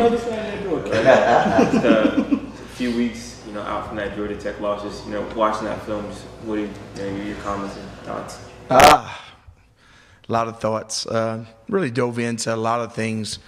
other side of that door. Just a few weeks, out from that Georgia Tech loss, just watching that film, just what are your comments and thoughts? A lot of thoughts. Really dove into a lot of things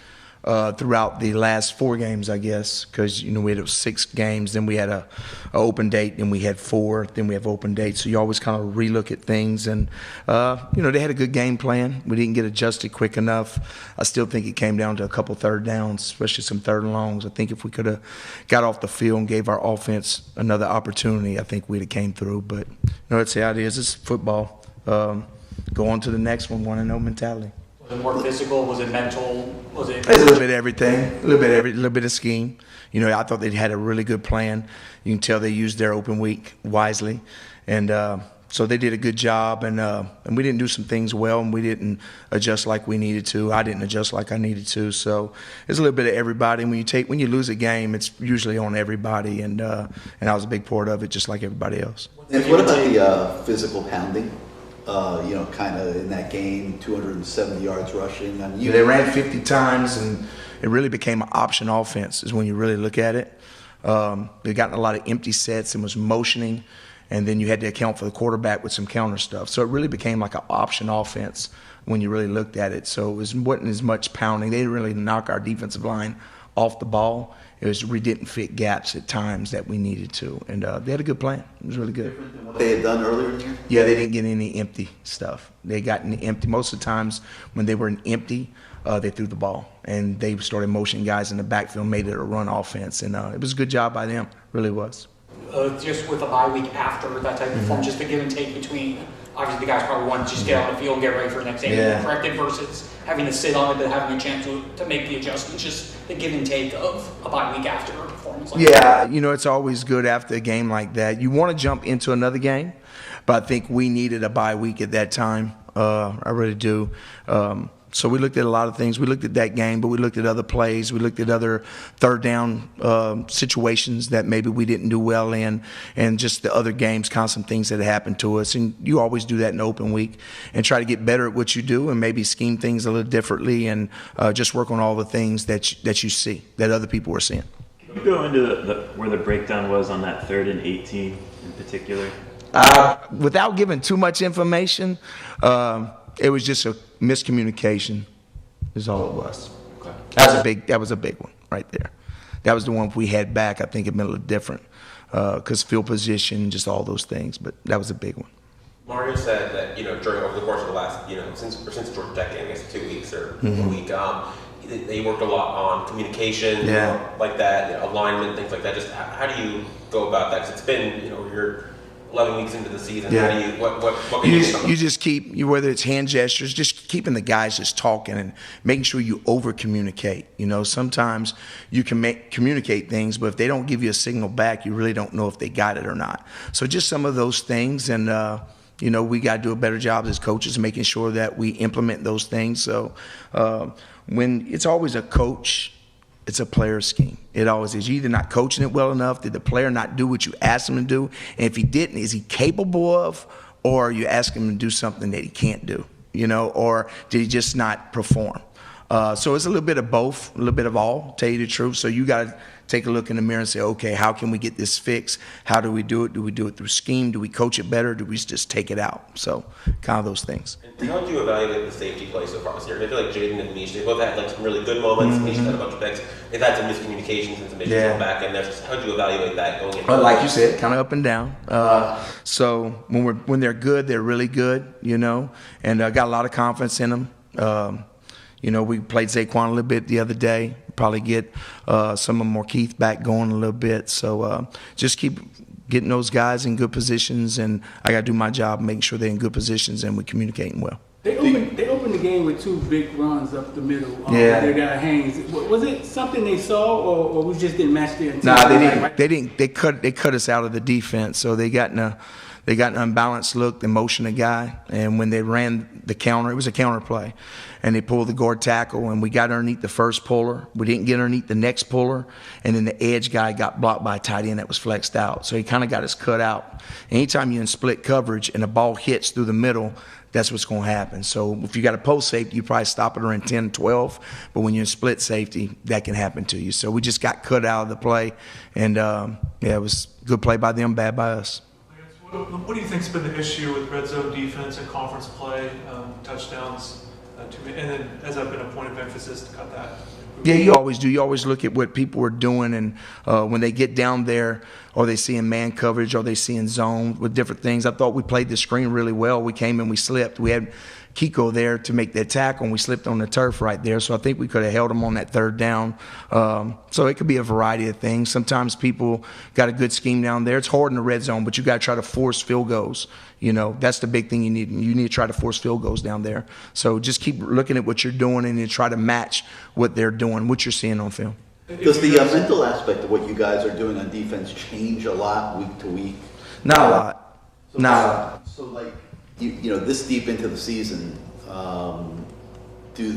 throughout the last 4 games, I guess, because we had 6 games, then we had a open date, then we had 4, then we have open dates. So you always kind of relook at things, and they had a good game plan. We didn't get adjusted quick enough. I still think it came down to a couple third downs, especially some third and longs. I think if we could have got off the field and gave our offense another opportunity, I think we'd have came through. But that's how it is. It's football. Go on to the next one, 1-0 mentality. Was it more physical? Was it mental? Was it? It's a little bit of everything, a little bit of scheme. I thought they had a really good plan. You can tell they used their open week wisely, and so they did a good job. And we didn't do some things well, and we didn't adjust like we needed to. I didn't adjust like I needed to. So it's a little bit of everybody. When you lose a game, it's usually on everybody, and I was a big part of it, just like everybody else. And what about the physical pounding? Kind of in that game, 270 yards rushing. They ran 50 times, and it really became an option offense is when you really look at it. They got a lot of empty sets and was motioning, and then you had to account for the quarterback with some counter stuff. So it really became like an option offense when you really looked at it. So it wasn't as much pounding. They didn't really knock our defensive line off the ball. We didn't fit gaps at times that we needed to, and they had a good plan. It was really good. Different than what they had done earlier in the year? Yeah, they didn't get any empty stuff. They got any empty. Most of the times when they were in empty, they threw the ball, and they started motioning guys in the backfield, made it a run offense, and it was a good job by them. Really was. Just with a bye week after that type of performance, just the give and take between. Obviously, the guys probably want to just get on the field, get ready for the next game, corrected versus having to sit on it, but having a chance to make the adjustments. Just the give and take of a bye week after a performance like that. Yeah, it's always good after a game like that. You want to jump into another game, but I think we needed a bye week at that time. I really do. So we looked at a lot of things. We looked at that game, but we looked at other plays. We looked at other third down situations that maybe we didn't do well in, and just the other games, constant things that happened to us. And you always do that in open week and try to get better at what you do and maybe scheme things a little differently and just work on all the things that you see, that other people are seeing. Can you go into where the breakdown was on that 3rd and 18 in particular? Without giving too much information, it was just a miscommunication is all it was. Okay. That was a big one right there. That was the one if we had back, I think it'd been a little different because field position, just all those things, but that was a big one. Mario said that, over the course of the last, since Georgia Tech game, I guess 2 weeks or a week, they worked a lot on communication, like that, alignment, things like that. Just how do you go about that? Because it's been, you're 11 weeks into the season. How do you, what can you do? You just keep, whether it's hand gestures, just keeping the guys just talking and making sure you over-communicate. Sometimes you can communicate things, but if they don't give you a signal back, you really don't know if they got it or not. So just some of those things, and we got to do a better job as coaches making sure that we implement those things. So when it's always a coach, it's a player scheme. It always is. You're either not coaching it well enough, did the player not do what you asked him to do? And if he didn't, is he capable of, or you ask him to do something that he can't do, or did he just not perform? So it's a little bit of both, a little bit of all, to tell you the truth. So you got to take a look in the mirror and say, okay, how can we get this fixed? How do we do it? Do we do it through scheme? Do we coach it better? Do we just take it out? So kind of those things. And how did you evaluate the safety play so far this year? I feel like Jaden and Mish, they both had some really good moments. Mish had a bunch of picks. They've had some miscommunications and some issues going back in there. How did you evaluate that going in? Like you said, kind of up and down. So when they're good, they're really good, and I got a lot of confidence in them. We played Zaquan a little bit the other day. Probably get some of Keith back going a little bit. So just keep getting those guys in good positions, and I got to do my job making sure they're in good positions and we're communicating well. They opened the game with 2 big runs up the middle. They got Haynes. Was it something they saw, or we just didn't match their? Nah, they didn't. Right? They didn't. They cut us out of the defense, so they got in an unbalanced look. They motioned a guy, and when they ran the counter, it was a counter play, and they pulled the guard tackle, and we got underneath the first puller. We didn't get underneath the next puller, and then the edge guy got blocked by a tight end that was flexed out. So he kind of got us cut out. Anytime you're in split coverage and the ball hits through the middle, that's what's going to happen. So if you got a post safety, you probably stop it around 10, 12. But when you're in split safety, that can happen to you. So we just got cut out of the play. And, it was good play by them, bad by us. What do you think's been the issue with red zone defense and conference play, touchdowns, and then has that been a point of emphasis to cut that? Yeah, you always do. You always look at what people are doing, and when they get down there, are they seeing man coverage? Are they seeing zone with different things? I thought we played the screen really well. We came and we slipped. We had Kiko there to make that tackle, and we slipped on the turf right there. So I think we could have held him on that third down. So it could be a variety of things. Sometimes people got a good scheme down there. It's hard in the red zone, but you got to try to force field goals. That's the big thing you need. You need to try to force field goals down there. So just keep looking at what you're doing and you try to match what they're doing, what you're seeing on film. Does the mental aspect of what you guys are doing on defense change a lot week to week? Not a lot. Not a lot. So like, this deep into the season, does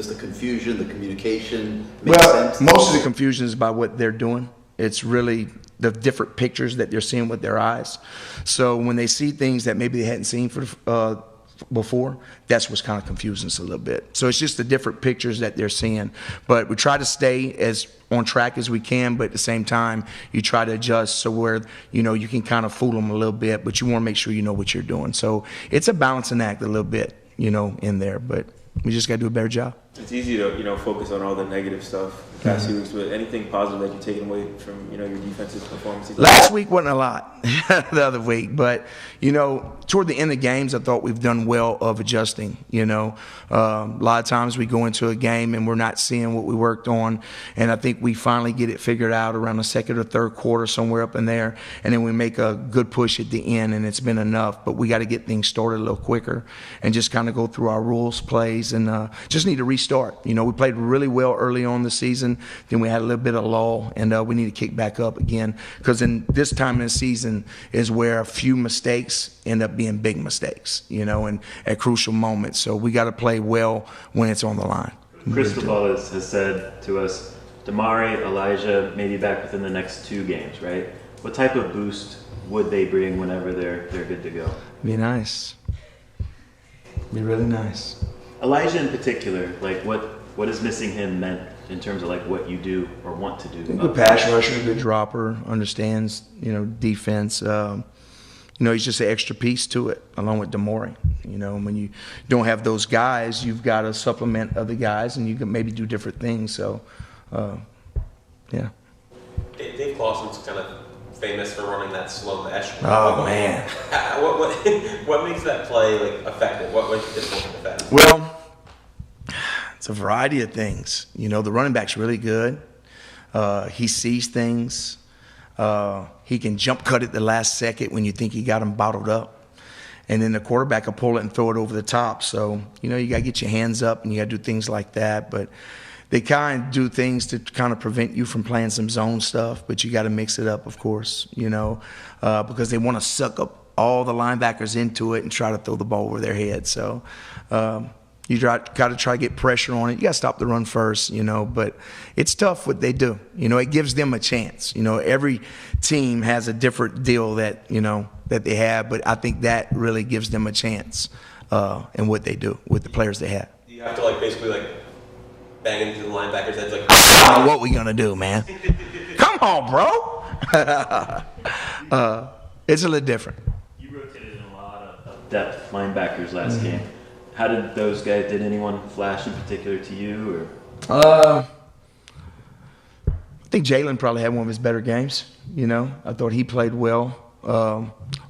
the confusion, the communication make sense? Most of the confusion is by what they're doing. It's really the different pictures that they're seeing with their eyes. So when they see things that maybe they hadn't seen before, that's what's kind of confusing us a little bit. So it's just the different pictures that they're seeing. But we try to stay as on track as we can, but at the same time, you try to adjust so where, you can kind of fool them a little bit, but you want to make sure you know what you're doing. So it's a balancing act a little bit, in there, but we just got to do a better job. It's easy to focus on all the negative stuff the past few weeks, but anything positive that you're taking away from your defensive performance? Last week wasn't a lot, the other week, but toward the end of games, I thought we've done well of adjusting. A lot of times we go into a game and we're not seeing what we worked on, and I think we finally get it figured out around the second or third quarter, somewhere up in there, and then we make a good push at the end, and it's been enough. But we got to get things started a little quicker and just kind of go through our rules, plays, and just need to restart. We played really well early on in the season, then we had a little bit of lull, and we need to kick back up again, because in this time of the season is where a few mistakes end up being big mistakes, and at crucial moments. So we got to play well when it's on the line. Cristobal has said to us, Demari, Elijah may be back within the next 2 games, right? What type of boost would they bring whenever they're good to go? Be nice. Be really nice. Elijah in particular, like what is missing him meant in terms of like what you do or want to do? Good pass rusher, good dropper, understands, defense. He's just an extra piece to it, along with Demari. When you don't have those guys, you've got to supplement other guys, and you can maybe do different things. So, yeah. Dave Clawson's kind of famous for running that slow mesh. Oh, man. What makes that play effective? What makes it effective? Well, it's a variety of things. The running back's really good. He sees things. He can jump cut it the last second when you think you got him bottled up. And then the quarterback will pull it and throw it over the top. So, you got to get your hands up and you got to do things like that. But they kind of do things to kind of prevent you from playing some zone stuff. But you got to mix it up, of course, because they want to suck up all the linebackers into it and try to throw the ball over their head. So you got to try to get pressure on it. You got to stop the run first, but it's tough what they do. It gives them a chance. Every team has a different deal that they have, but I think that really gives them a chance in what they do with the players they have. You have to basically bang into the linebackers' heads I don't know what we gonna do, man. Come on, bro. It's a little different. You rotated in a lot of depth linebackers last game. How did those guys? Did anyone flash in particular to you, or? I think Jalen probably had one of his better games. I thought he played well.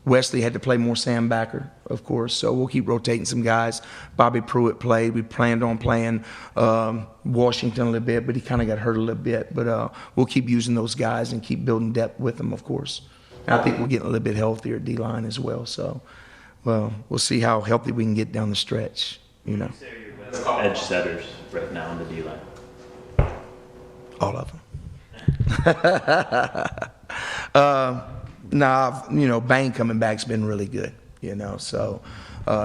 Wesley had to play more sandbacker, of course, so we'll keep rotating some guys. Bobby Pruitt played. We planned on playing Washington a little bit, but he kind of got hurt a little bit. But we'll keep using those guys and keep building depth with them, of course. And I think we're getting a little bit healthier at D-line as well. So, we'll see how healthy we can get down the stretch, Who would you say are your best edge setters right now in the D-line? All of them. Bang coming back's been really good, So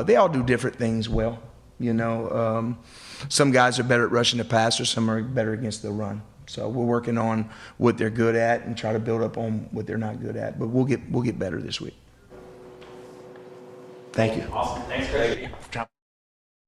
they all do different things well, Some guys are better at rushing the passer, some are better against the run. So we're working on what they're good at and try to build up on what they're not good at. But we'll get better this week. Thank you. Awesome. Thanks, Chris.